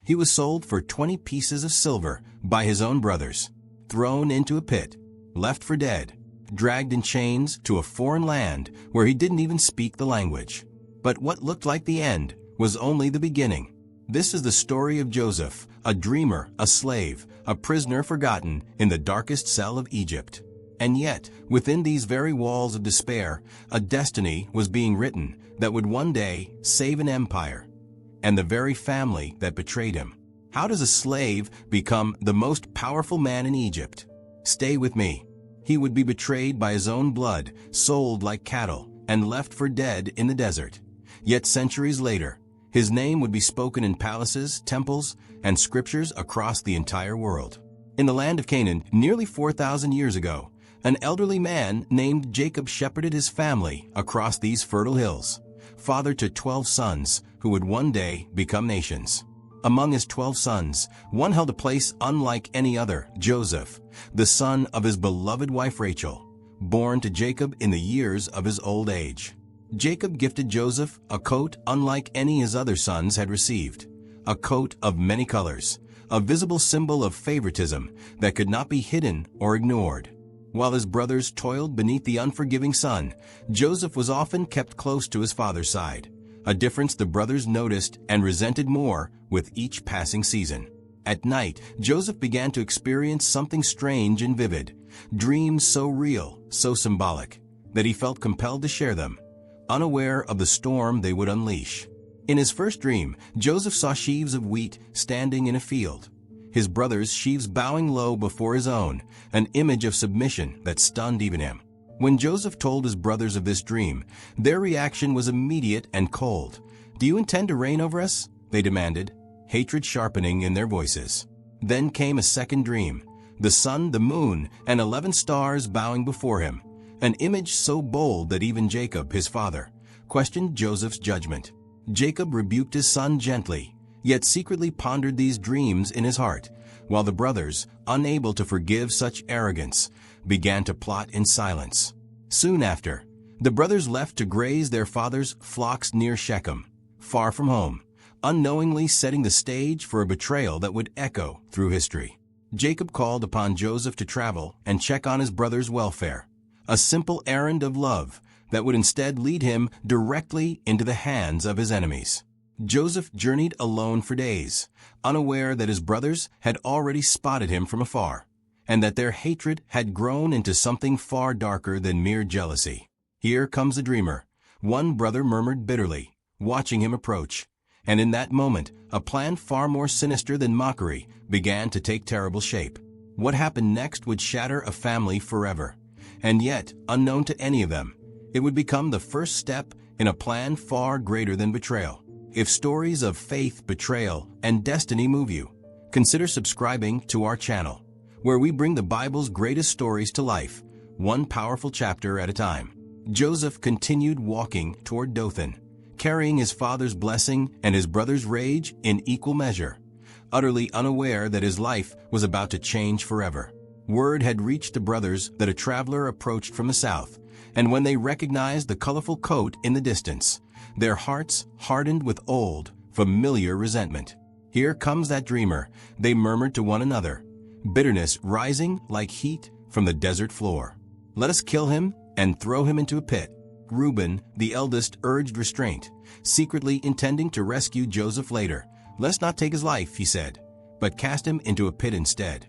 He was sold for 20 pieces of silver by his own brothers, thrown into a pit, left for dead, dragged in chains to a foreign land where he didn't even speak the language. But what looked like the end was only the beginning. This is the story of Joseph, a dreamer, a slave, a prisoner forgotten in the darkest cell of Egypt. And yet, within these very walls of despair, a destiny was being written that would one day save an empire and the very family that betrayed him. How does a slave become the most powerful man in Egypt? Stay with me. He would be betrayed by his own blood, sold like cattle, and left for dead in the desert. Yet centuries later, his name would be spoken in palaces, temples, and scriptures across the entire world. In the land of Canaan, nearly 4,000 years ago, an elderly man named Jacob shepherded his family across these fertile hills, father to 12 sons who would one day become nations. Among his 12 sons, one held a place unlike any other, Joseph, the son of his beloved wife Rachel, born to Jacob in the years of his old age. Jacob gifted Joseph a coat unlike any his other sons had received, a coat of many colors, a visible symbol of favoritism that could not be hidden or ignored. While his brothers toiled beneath the unforgiving sun, Joseph was often kept close to his father's side, a difference the brothers noticed and resented more with each passing season. At night, Joseph began to experience something strange and vivid, dreams so real, so symbolic, that he felt compelled to share them, unaware of the storm they would unleash. In his first dream, Joseph saw sheaves of wheat standing in a field, his brothers' sheaves bowing low before his own, an image of submission that stunned even him. When Joseph told his brothers of this dream, their reaction was immediate and cold. "Do you intend to reign over us?" they demanded, hatred sharpening in their voices. Then came a second dream, the sun, the moon, and 11 stars bowing before him, an image so bold that even Jacob, his father, questioned Joseph's judgment. Jacob rebuked his son gently, yet secretly pondered these dreams in his heart, while the brothers, unable to forgive such arrogance, began to plot in silence. Soon after, the brothers left to graze their father's flocks near Shechem, far from home, unknowingly setting the stage for a betrayal that would echo through history. Jacob called upon Joseph to travel and check on his brother's welfare, a simple errand of love that would instead lead him directly into the hands of his enemies. Joseph journeyed alone for days, unaware that his brothers had already spotted him from afar, and that their hatred had grown into something far darker than mere jealousy. "Here comes the dreamer," one brother murmured bitterly, watching him approach. And in that moment, a plan far more sinister than mockery began to take terrible shape. What happened next would shatter a family forever. And yet, unknown to any of them, it would become the first step in a plan far greater than betrayal. If stories of faith, betrayal, and destiny move you, consider subscribing to our channel, where we bring the Bible's greatest stories to life, one powerful chapter at a time. Joseph continued walking toward Dothan, carrying his father's blessing and his brother's rage in equal measure, utterly unaware that his life was about to change forever. Word had reached the brothers that a traveler approached from the south, and when they recognized the colorful coat in the distance, their hearts hardened with old, familiar resentment. "Here comes that dreamer," they murmured to one another, bitterness rising like heat from the desert floor. "Let us kill him and throw him into a pit." Reuben, the eldest, urged restraint, secretly intending to rescue Joseph later. "Let's not take his life," he said, "but cast him into a pit instead."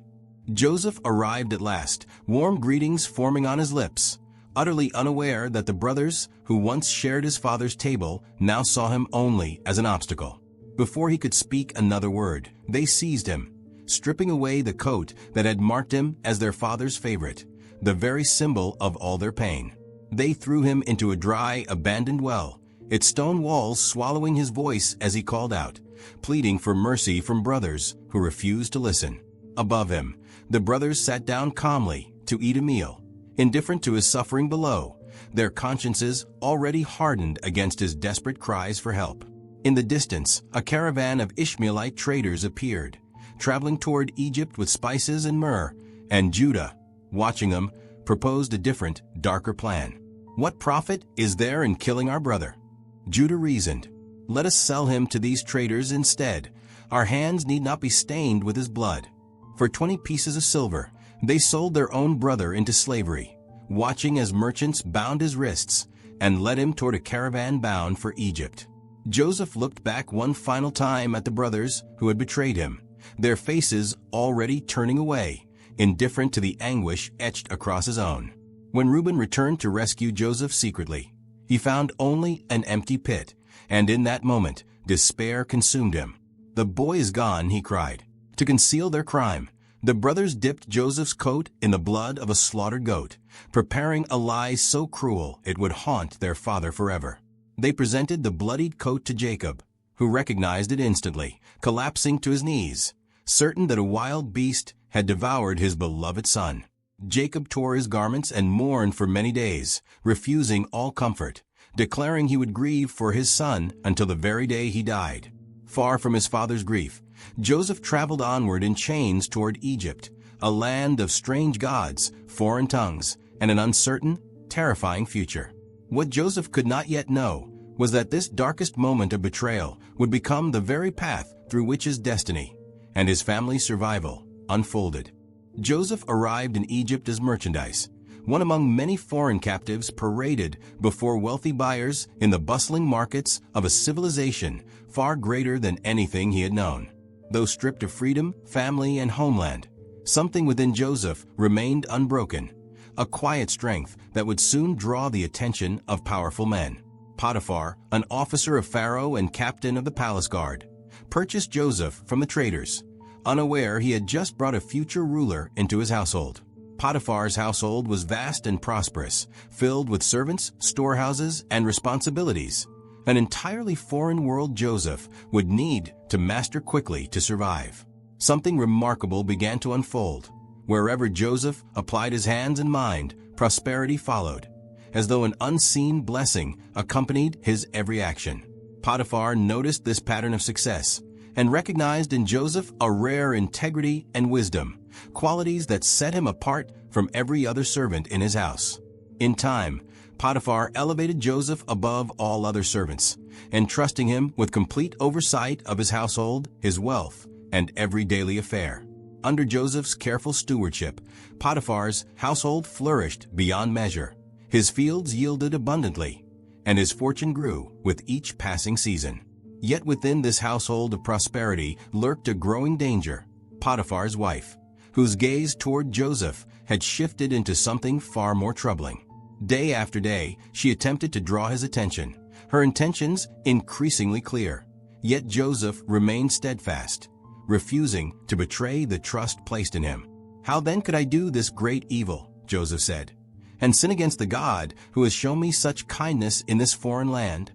Joseph arrived at last, warm greetings forming on his lips, utterly unaware that the brothers who once shared his father's table now saw him only as an obstacle. Before he could speak another word, they seized him, stripping away the coat that had marked him as their father's favorite, the very symbol of all their pain. They threw him into a dry, abandoned well, its stone walls swallowing his voice as he called out, pleading for mercy from brothers who refused to listen. Above him, the brothers sat down calmly to eat a meal, indifferent to his suffering below, their consciences already hardened against his desperate cries for help. In the distance, a caravan of Ishmaelite traders appeared, traveling toward Egypt with spices and myrrh, and Judah, watching them, proposed a different, darker plan. "What profit is there in killing our brother?" Judah reasoned. "Let us sell him to these traders instead, our hands need not be stained with his blood. For 20 pieces of silver, they sold their own brother into slavery, watching as merchants bound his wrists and led him toward a caravan bound for Egypt. Joseph looked back one final time at the brothers who had betrayed him, their faces already turning away, indifferent to the anguish etched across his own. When Reuben returned to rescue Joseph secretly, he found only an empty pit, and in that moment, despair consumed him. "The boy is gone," he cried. To conceal their crime, the brothers dipped Joseph's coat in the blood of a slaughtered goat, preparing a lie so cruel it would haunt their father forever. They presented the bloodied coat to Jacob, who recognized it instantly, collapsing to his knees, certain that a wild beast had devoured his beloved son. Jacob tore his garments and mourned for many days, refusing all comfort, declaring he would grieve for his son until the very day he died. Far from his father's grief, Joseph traveled onward in chains toward Egypt, a land of strange gods, foreign tongues, and an uncertain, terrifying future. What Joseph could not yet know was that this darkest moment of betrayal would become the very path through which his destiny and his family's survival unfolded. Joseph arrived in Egypt as merchandise, one among many foreign captives paraded before wealthy buyers in the bustling markets of a civilization far greater than anything he had known. Though stripped of freedom, family, and homeland, something within Joseph remained unbroken, a quiet strength that would soon draw the attention of powerful men. Potiphar, an officer of Pharaoh and captain of the palace guard, purchased Joseph from the traders, unaware he had just brought a future ruler into his household. Potiphar's household was vast and prosperous, filled with servants, storehouses, and responsibilities. An entirely foreign world Joseph would need to master quickly to survive. Something remarkable began to unfold. Wherever Joseph applied his hands and mind, prosperity followed, as though an unseen blessing accompanied his every action. Potiphar noticed this pattern of success and recognized in Joseph a rare integrity and wisdom, qualities that set him apart from every other servant in his house. In time, Potiphar elevated Joseph above all other servants, entrusting him with complete oversight of his household, his wealth, and every daily affair. Under Joseph's careful stewardship, Potiphar's household flourished beyond measure. His fields yielded abundantly, and his fortune grew with each passing season. Yet within this household of prosperity lurked a growing danger: Potiphar's wife, whose gaze toward Joseph had shifted into something far more troubling. Day after day, she attempted to draw his attention, her intentions increasingly clear. Yet Joseph remained steadfast, refusing to betray the trust placed in him. "How then could I do this great evil," Joseph said, "and sin against the God who has shown me such kindness in this foreign land?"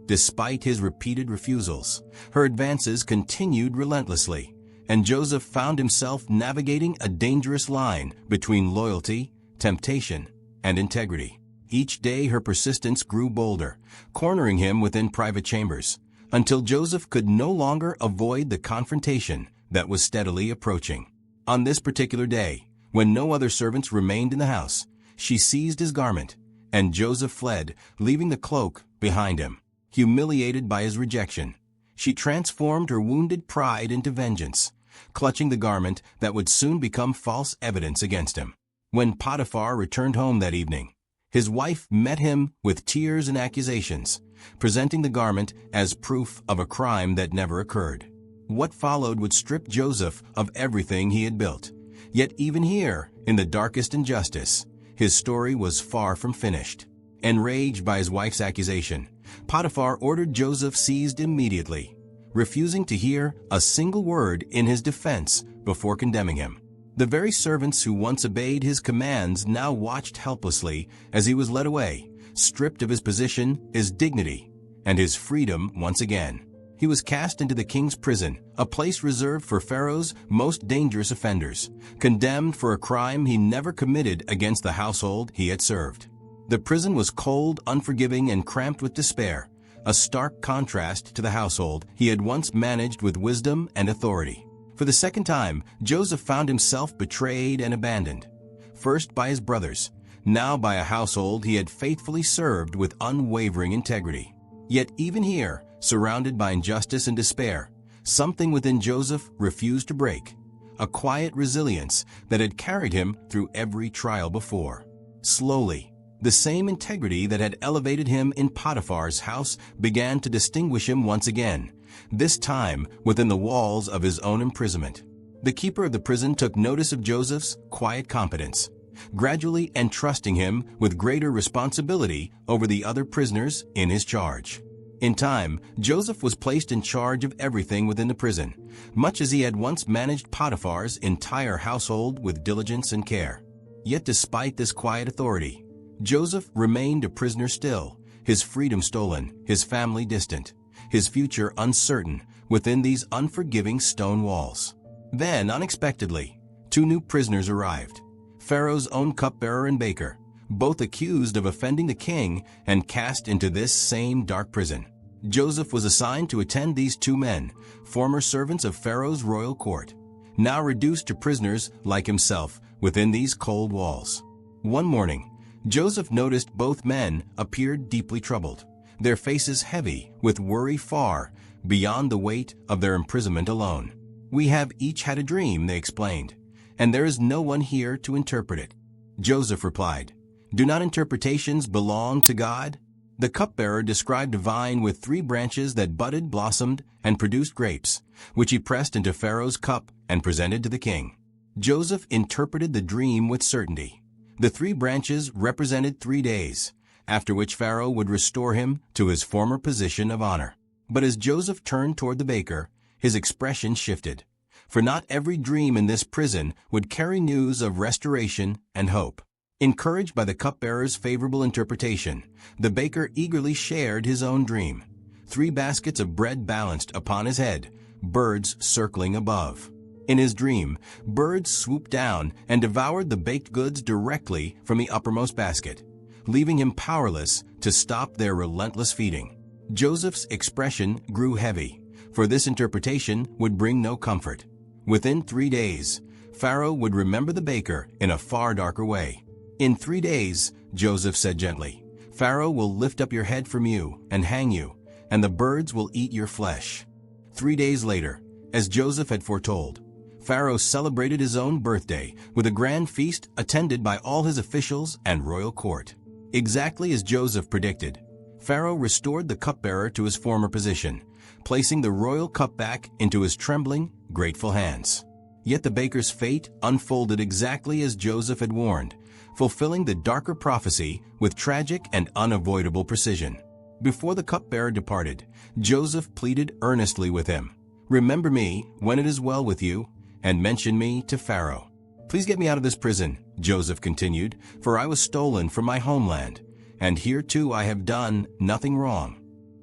Despite his repeated refusals, her advances continued relentlessly, and Joseph found himself navigating a dangerous line between loyalty, temptation, and integrity. Each day her persistence grew bolder, cornering him within private chambers, until Joseph could no longer avoid the confrontation that was steadily approaching. On this particular day, when no other servants remained in the house, she seized his garment, and Joseph fled, leaving the cloak behind him. Humiliated by his rejection, she transformed her wounded pride into vengeance, clutching the garment that would soon become false evidence against him. When Potiphar returned home that evening, his wife met him with tears and accusations, presenting the garment as proof of a crime that never occurred. What followed would strip Joseph of everything he had built. Yet even here, in the darkest injustice, his story was far from finished. Enraged by his wife's accusation, Potiphar ordered Joseph seized immediately, refusing to hear a single word in his defense before condemning him. The very servants who once obeyed his commands now watched helplessly as he was led away, stripped of his position, his dignity, and his freedom once again. He was cast into the king's prison, a place reserved for Pharaoh's most dangerous offenders, condemned for a crime he never committed against the household he had served. The prison was cold, unforgiving, and cramped with despair, a stark contrast to the household he had once managed with wisdom and authority. For the second time, Joseph found himself betrayed and abandoned, first by his brothers, now by a household he had faithfully served with unwavering integrity. Yet even here, surrounded by injustice and despair, something within Joseph refused to break, a quiet resilience that had carried him through every trial before. Slowly, the same integrity that had elevated him in Potiphar's house began to distinguish him once again, this time within the walls of his own imprisonment. The keeper of the prison took notice of Joseph's quiet competence, gradually entrusting him with greater responsibility over the other prisoners in his charge. In time, Joseph was placed in charge of everything within the prison, much as he had once managed Potiphar's entire household with diligence and care. Yet despite this quiet authority, Joseph remained a prisoner still, his freedom stolen, his family distant, his future uncertain within these unforgiving stone walls. Then, unexpectedly, 2 new prisoners arrived, Pharaoh's own cupbearer and baker, both accused of offending the king and cast into this same dark prison. Joseph was assigned to attend these 2 men, former servants of Pharaoh's royal court, now reduced to prisoners like himself within these cold walls. One morning, Joseph noticed both men appeared deeply troubled, their faces heavy with worry far beyond the weight of their imprisonment alone. "We have each had a dream," they explained, "and there is no one here to interpret it." Joseph replied, "Do not interpretations belong to God?" The cupbearer described a vine with 3 branches that budded, blossomed, and produced grapes, which he pressed into Pharaoh's cup and presented to the king. Joseph interpreted the dream with certainty. The 3 branches represented 3 days, after which Pharaoh would restore him to his former position of honor. But as Joseph turned toward the baker, his expression shifted, for not every dream in this prison would carry news of restoration and hope. Encouraged by the cupbearer's favorable interpretation, the baker eagerly shared his own dream. 3 baskets of bread balanced upon his head, birds circling above. In his dream, birds swooped down and devoured the baked goods directly from the uppermost basket, leaving him powerless to stop their relentless feeding. Joseph's expression grew heavy, for this interpretation would bring no comfort. Within 3 days, Pharaoh would remember the baker in a far darker way. "In 3 days," Joseph said gently, "Pharaoh will lift up your head from you and hang you, and the birds will eat your flesh." 3 days later, as Joseph had foretold, Pharaoh celebrated his own birthday with a grand feast attended by all his officials and royal court. Exactly as Joseph predicted, Pharaoh restored the cupbearer to his former position, placing the royal cup back into his trembling, grateful hands. Yet the baker's fate unfolded exactly as Joseph had warned, fulfilling the darker prophecy with tragic and unavoidable precision. Before the cupbearer departed, Joseph pleaded earnestly with him, "Remember me when it is well with you, and mention me to Pharaoh." "Please get me out of this prison," Joseph continued, "for I was stolen from my homeland, and here too I have done nothing wrong."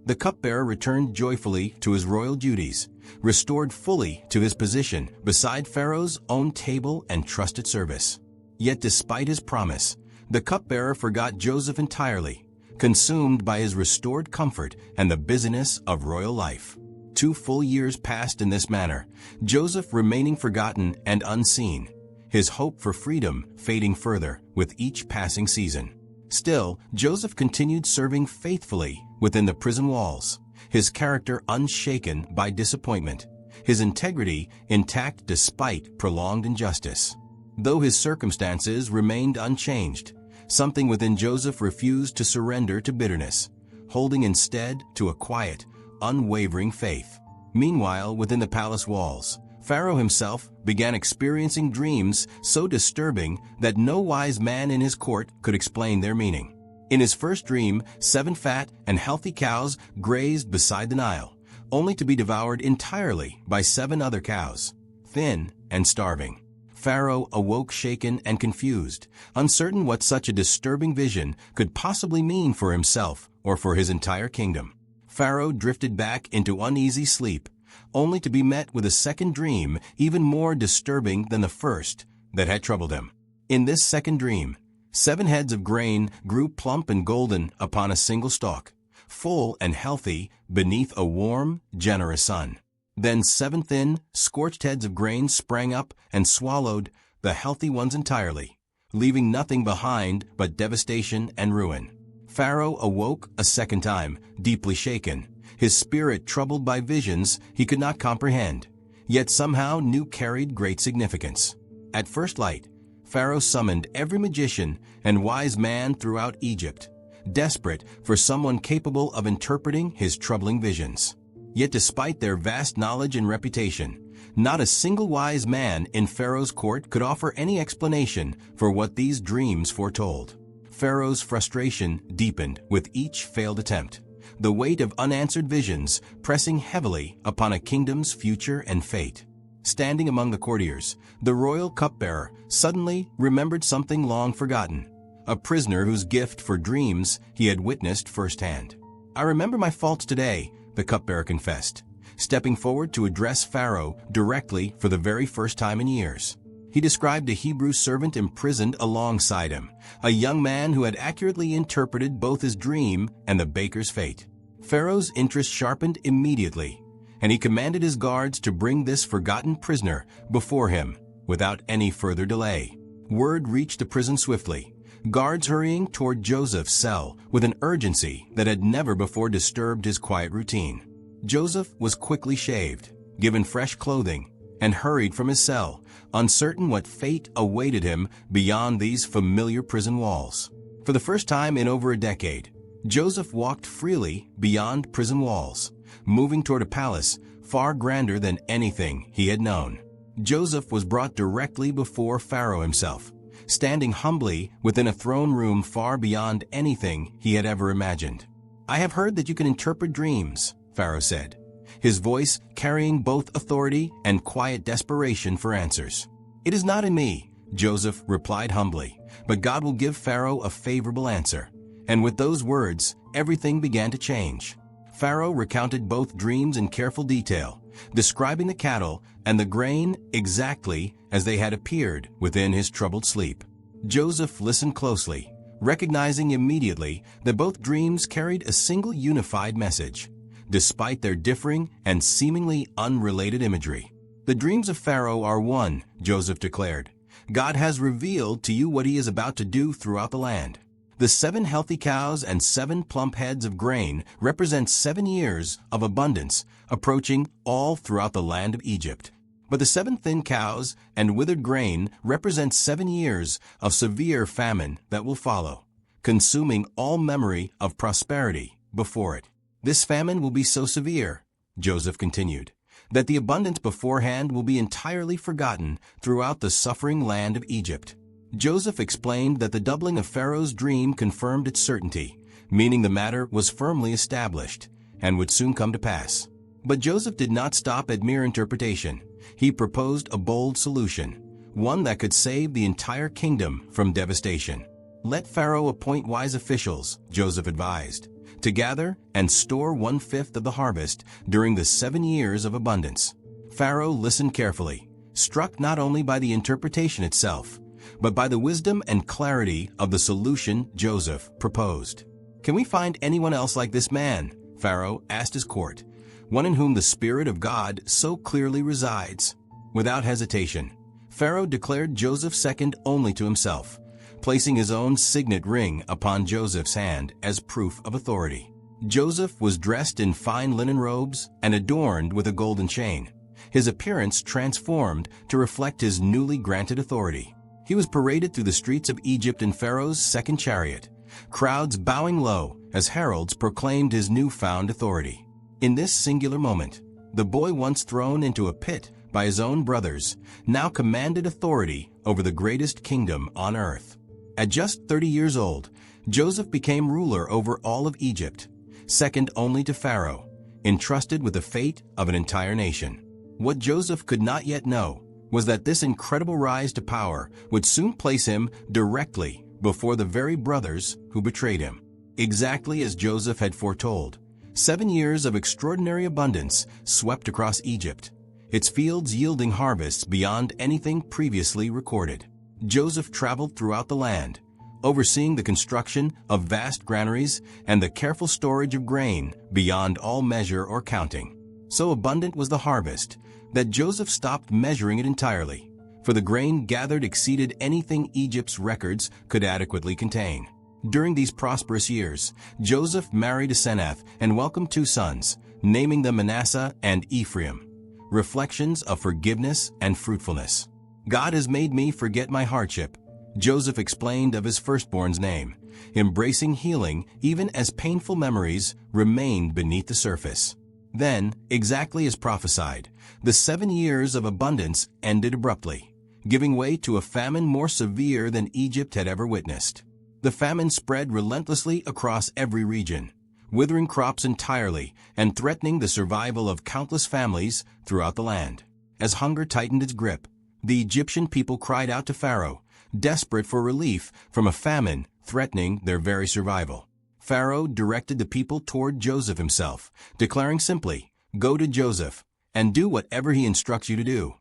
The cupbearer returned joyfully to his royal duties, restored fully to his position beside Pharaoh's own table and trusted service. Yet despite his promise, the cupbearer forgot Joseph entirely, consumed by his restored comfort and the busyness of royal life. 2 full years passed in this manner, Joseph remaining forgotten and unseen, his hope for freedom fading further with each passing season. Still, Joseph continued serving faithfully within the prison walls, his character unshaken by disappointment, his integrity intact despite prolonged injustice. Though his circumstances remained unchanged, something within Joseph refused to surrender to bitterness, holding instead to a quiet, unwavering faith. Meanwhile, within the palace walls, Pharaoh himself began experiencing dreams so disturbing that no wise man in his court could explain their meaning. In his first dream, 7 fat and healthy cows grazed beside the Nile, only to be devoured entirely by 7 other cows, thin and starving. Pharaoh awoke shaken and confused, uncertain what such a disturbing vision could possibly mean for himself or for his entire kingdom. Pharaoh drifted back into uneasy sleep, only to be met with a second dream even more disturbing than the first that had troubled him. In this second dream, 7 heads of grain grew plump and golden upon a single stalk, full and healthy beneath a warm, generous sun. Then 7 thin, scorched heads of grain sprang up and swallowed the healthy ones entirely, leaving nothing behind but devastation and ruin. Pharaoh awoke a second time, deeply shaken, his spirit troubled by visions he could not comprehend, yet somehow knew carried great significance. At first light, Pharaoh summoned every magician and wise man throughout Egypt, desperate for someone capable of interpreting his troubling visions. Yet despite their vast knowledge and reputation, not a single wise man in Pharaoh's court could offer any explanation for what these dreams foretold. Pharaoh's frustration deepened with each failed attempt, the weight of unanswered visions pressing heavily upon a kingdom's future and fate. Standing among the courtiers, the royal cupbearer suddenly remembered something long forgotten, a prisoner whose gift for dreams he had witnessed firsthand. "I remember my faults today," the cupbearer confessed, stepping forward to address Pharaoh directly for the very first time in years. He described a Hebrew servant imprisoned alongside him, a young man who had accurately interpreted both his dream and the baker's fate. Pharaoh's interest sharpened immediately, and he commanded his guards to bring this forgotten prisoner before him without any further delay. Word reached the prison swiftly, guards hurrying toward Joseph's cell with an urgency that had never before disturbed his quiet routine. Joseph was quickly shaved, given fresh clothing, and hurried from his cell, uncertain what fate awaited him beyond these familiar prison walls. For the first time in over a decade, Joseph walked freely beyond prison walls, moving toward a palace far grander than anything he had known. Joseph was brought directly before Pharaoh himself, standing humbly within a throne room far beyond anything he had ever imagined. "I have heard that you can interpret dreams," Pharaoh said, his voice carrying both authority and quiet desperation for answers. "It is not in me," Joseph replied humbly, "but God will give Pharaoh a favorable answer." And with those words, everything began to change. Pharaoh recounted both dreams in careful detail, describing the cattle and the grain exactly as they had appeared within his troubled sleep. Joseph listened closely, recognizing immediately that both dreams carried a single unified message, despite their differing and seemingly unrelated imagery. "The dreams of Pharaoh are one," Joseph declared. "God has revealed to you what he is about to do throughout the land. The 7 healthy cows and 7 plump heads of grain represent 7 years of abundance approaching all throughout the land of Egypt. But the 7 thin cows and withered grain represent 7 years of severe famine that will follow, consuming all memory of prosperity before it. This famine will be so severe," Joseph continued, "that the abundance beforehand will be entirely forgotten throughout the suffering land of Egypt." Joseph explained that the doubling of Pharaoh's dream confirmed its certainty, meaning the matter was firmly established and would soon come to pass. But Joseph did not stop at mere interpretation. He proposed a bold solution, one that could save the entire kingdom from devastation. "Let Pharaoh appoint wise officials," Joseph advised, "to gather and store 1/5 of the harvest during the 7 years of abundance." Pharaoh listened carefully, struck not only by the interpretation itself, but by the wisdom and clarity of the solution Joseph proposed. "Can we find anyone else like this man?" Pharaoh asked his court, "one in whom the Spirit of God so clearly resides." Without hesitation, Pharaoh declared Joseph second only to himself, placing his own signet ring upon Joseph's hand as proof of authority. Joseph was dressed in fine linen robes and adorned with a golden chain, his appearance transformed to reflect his newly granted authority. He was paraded through the streets of Egypt in Pharaoh's second chariot, crowds bowing low as heralds proclaimed his newfound authority. In this singular moment, the boy once thrown into a pit by his own brothers now commanded authority over the greatest kingdom on earth. At just 30 years old, Joseph became ruler over all of Egypt, second only to Pharaoh, entrusted with the fate of an entire nation. What Joseph could not yet know was that this incredible rise to power would soon place him directly before the very brothers who betrayed him. Exactly as Joseph had foretold, 7 years of extraordinary abundance swept across Egypt, its fields yielding harvests beyond anything previously recorded. Joseph traveled throughout the land, overseeing the construction of vast granaries and the careful storage of grain beyond all measure or counting. So abundant was the harvest that Joseph stopped measuring it entirely, for the grain gathered exceeded anything Egypt's records could adequately contain. During these prosperous years, Joseph married Asenath and welcomed 2 sons, naming them Manasseh and Ephraim. Reflections of forgiveness and fruitfulness. God has made me forget my hardship, Joseph explained of his firstborn's name, embracing healing even as painful memories remained beneath the surface. Then, exactly as prophesied, the 7 years of abundance ended abruptly, giving way to a famine more severe than Egypt had ever witnessed. The famine spread relentlessly across every region, withering crops entirely and threatening the survival of countless families throughout the land. As hunger tightened its grip, the Egyptian people cried out to Pharaoh, desperate for relief from a famine threatening their very survival. Pharaoh directed the people toward Joseph himself, declaring simply, "Go to Joseph and do whatever he instructs you to do."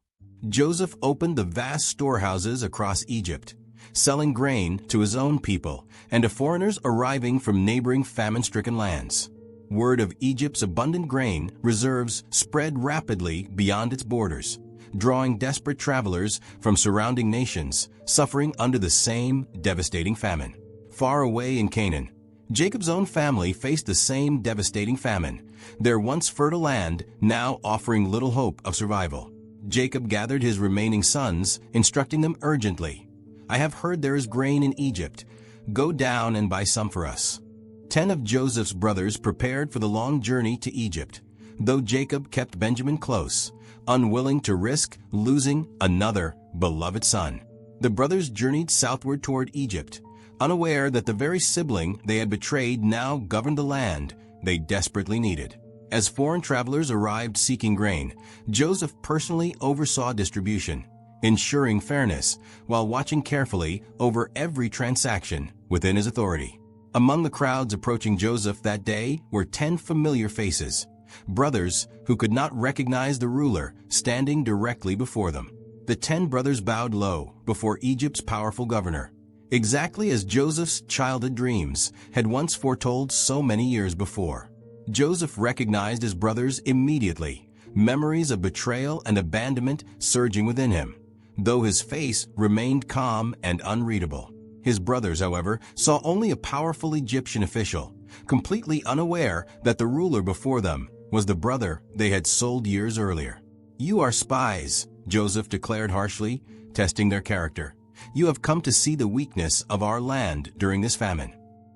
Joseph opened the vast storehouses across Egypt, selling grain to his own people and to foreigners arriving from neighboring famine-stricken lands. Word of Egypt's abundant grain reserves spread rapidly beyond its borders, drawing desperate travelers from surrounding nations suffering under the same devastating famine. Far away in Canaan, Jacob's own family faced the same devastating famine, their once fertile land now offering little hope of survival. Jacob gathered his remaining sons, instructing them urgently, "I have heard there is grain in Egypt. Go down and buy some for us." 10 of Joseph's brothers prepared for the long journey to Egypt, though Jacob kept Benjamin close, unwilling to risk losing another beloved son. The brothers journeyed southward toward Egypt, unaware that the very sibling they had betrayed now governed the land they desperately needed. As foreign travelers arrived seeking grain, Joseph personally oversaw distribution, ensuring fairness while watching carefully over every transaction within his authority. Among the crowds approaching Joseph that day were 10 familiar faces, brothers who could not recognize the ruler standing directly before them. The 10 brothers bowed low before Egypt's powerful governor, exactly as Joseph's childhood dreams had once foretold so many years before. Joseph recognized his brothers immediately, memories of betrayal and abandonment surging within him, though his face remained calm and unreadable. His brothers, however, saw only a powerful Egyptian official, completely unaware that the ruler before them was the brother they had sold years earlier. "You are spies," Joseph declared harshly, testing their character. "You have come to see the weakness of our land during this famine."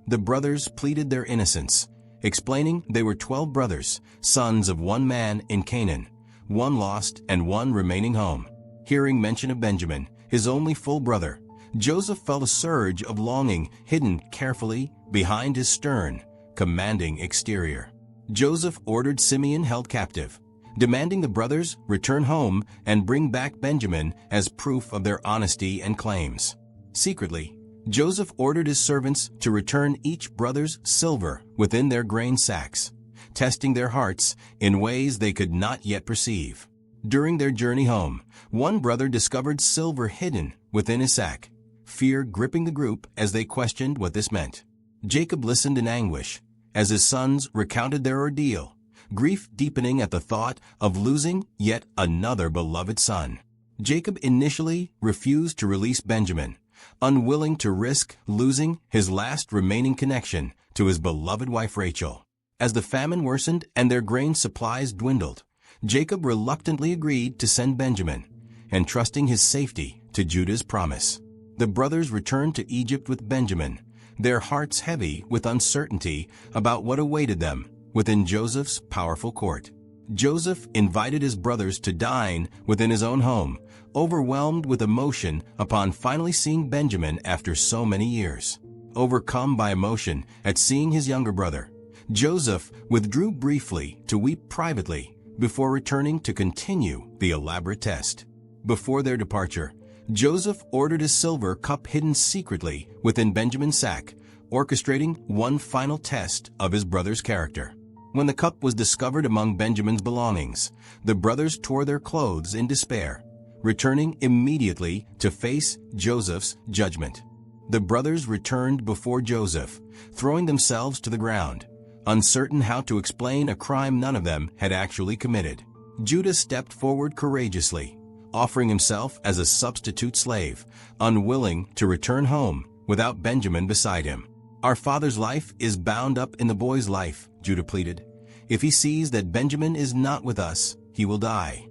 The brothers pleaded their innocence, explaining they were 12 brothers, sons of one man in Canaan, one lost and one remaining home. Hearing mention of Benjamin, his only full brother, Joseph felt a surge of longing hidden carefully behind his stern, commanding exterior. Joseph ordered Simeon held captive, demanding the brothers return home and bring back Benjamin as proof of their honesty and claims. Secretly, Joseph ordered his servants to return each brother's silver within their grain sacks, testing their hearts in ways they could not yet perceive. During their journey home, one brother discovered silver hidden within his sack, fear gripping the group as they questioned what this meant. Jacob listened in anguish as his sons recounted their ordeal, grief deepening at the thought of losing yet another beloved son. Jacob initially refused to release Benjamin, unwilling to risk losing his last remaining connection to his beloved wife Rachel. As the famine worsened and their grain supplies dwindled, Jacob reluctantly agreed to send Benjamin, entrusting his safety to Judah's promise. The brothers returned to Egypt with Benjamin, their hearts heavy with uncertainty about what awaited them within Joseph's powerful court. Joseph invited his brothers to dine within his own home, overwhelmed with emotion upon finally seeing Benjamin after so many years. Overcome by emotion at seeing his younger brother, Joseph withdrew briefly to weep privately before returning to continue the elaborate test. Before their departure, Joseph ordered a silver cup hidden secretly within Benjamin's sack, orchestrating one final test of his brother's character. When the cup was discovered among Benjamin's belongings, the brothers tore their clothes in despair, returning immediately to face Joseph's judgment. The brothers returned before Joseph, throwing themselves to the ground, uncertain how to explain a crime none of them had actually committed. Judah stepped forward courageously, offering himself as a substitute slave, unwilling to return home without Benjamin beside him. "Our father's life is bound up in the boy's life," Judah pleaded. "If he sees that Benjamin is not with us, he will die."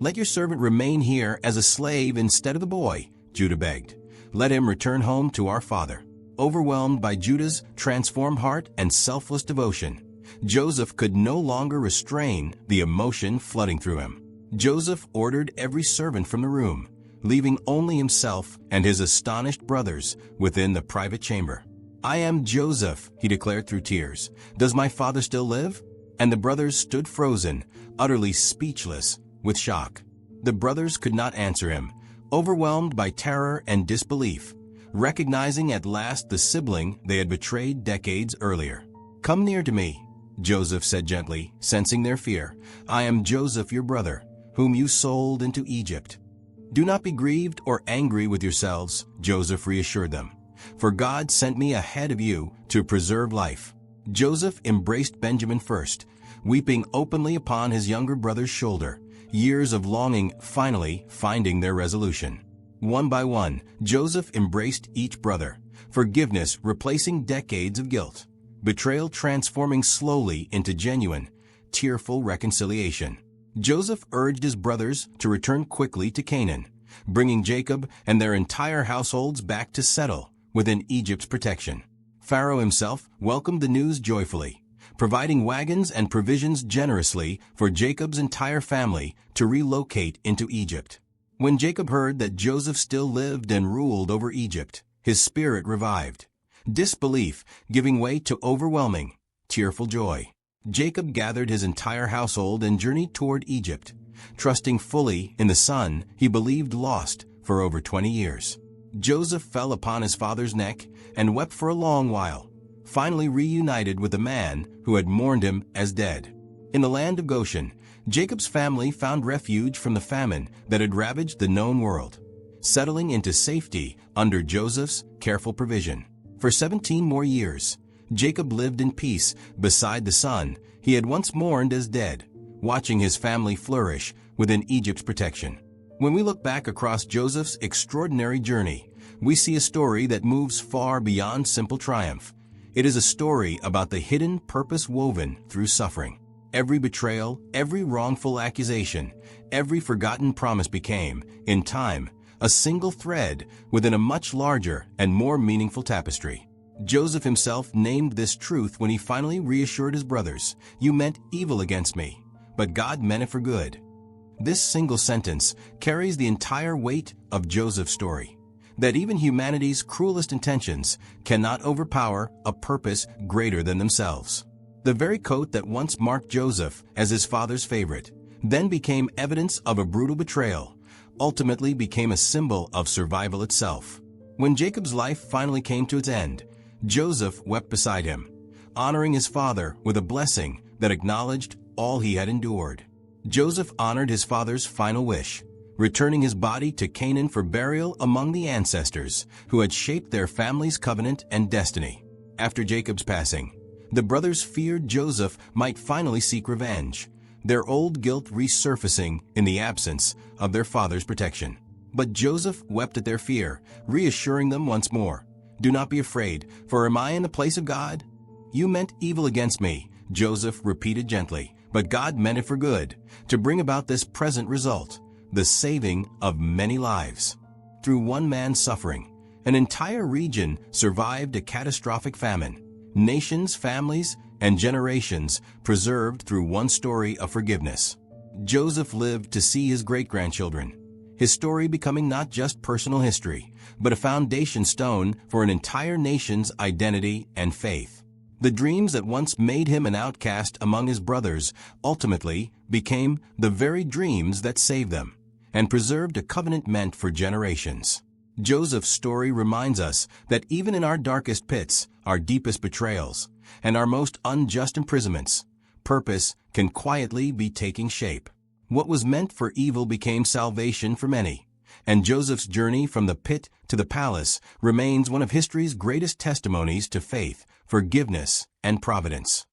"Let your servant remain here as a slave instead of the boy," Judah begged. "Let him return home to our father." Overwhelmed by Judah's transformed heart and selfless devotion, Joseph could no longer restrain the emotion flooding through him. Joseph ordered every servant from the room, leaving only himself and his astonished brothers within the private chamber. "I am Joseph," he declared through tears. "Does my father still live?" And the brothers stood frozen, utterly speechless with shock. The brothers could not answer him, overwhelmed by terror and disbelief, recognizing at last the sibling they had betrayed decades earlier. "Come near to me," Joseph said gently, sensing their fear. "I am Joseph, your brother, whom you sold into Egypt." "Do not be grieved or angry with yourselves," Joseph reassured them, "for God sent me ahead of you to preserve life." Joseph embraced Benjamin first, weeping openly upon his younger brother's shoulder, years of longing finally finding their resolution. One by one, Joseph embraced each brother, forgiveness replacing decades of guilt, betrayal transforming slowly into genuine, tearful reconciliation. Joseph urged his brothers to return quickly to Canaan, bringing Jacob and their entire households back to settle within Egypt's protection. Pharaoh himself welcomed the news joyfully, providing wagons and provisions generously for Jacob's entire family to relocate into Egypt. When Jacob heard that Joseph still lived and ruled over Egypt, his spirit revived, disbelief giving way to overwhelming, tearful joy. Jacob gathered his entire household and journeyed toward Egypt, trusting fully in the son he believed lost for over 20 years. Joseph fell upon his father's neck and wept for a long while, finally reunited with the man who had mourned him as dead. In the land of Goshen, Jacob's family found refuge from the famine that had ravaged the known world, settling into safety under Joseph's careful provision. For 17 more years, Jacob lived in peace beside the son he had once mourned as dead, watching his family flourish within Egypt's protection. When we look back across Joseph's extraordinary journey, we see a story that moves far beyond simple triumph. It is a story about the hidden purpose woven through suffering. Every betrayal, every wrongful accusation, every forgotten promise became, in time, a single thread within a much larger and more meaningful tapestry. Joseph himself named this truth when he finally reassured his brothers, "You meant evil against me, but God meant it for good." This single sentence carries the entire weight of Joseph's story, that even humanity's cruelest intentions cannot overpower a purpose greater than themselves. The very coat that once marked Joseph as his father's favorite, then became evidence of a brutal betrayal, ultimately became a symbol of survival itself. When Jacob's life finally came to its end, Joseph wept beside him, honoring his father with a blessing that acknowledged all he had endured. Joseph honored his father's final wish, returning his body to Canaan for burial among the ancestors who had shaped their family's covenant and destiny. After Jacob's passing, the brothers feared Joseph might finally seek revenge, their old guilt resurfacing in the absence of their father's protection. But Joseph wept at their fear, reassuring them once more, "Do not be afraid, for am I in the place of God?" "You meant evil against me," Joseph repeated gently, "but God meant it for good, to bring about this present result, the saving of many lives." Through one man's suffering, an entire region survived a catastrophic famine. Nations, families, and generations preserved through one story of forgiveness. Joseph lived to see his great-grandchildren, his story becoming not just personal history, but a foundation stone for an entire nation's identity and faith. The dreams that once made him an outcast among his brothers ultimately became the very dreams that saved them and preserved a covenant meant for generations. Joseph's story reminds us that even in our darkest pits, our deepest betrayals, and our most unjust imprisonments, purpose can quietly be taking shape. What was meant for evil became salvation for many, and Joseph's journey from the pit to the palace remains one of history's greatest testimonies to faith, forgiveness, and providence.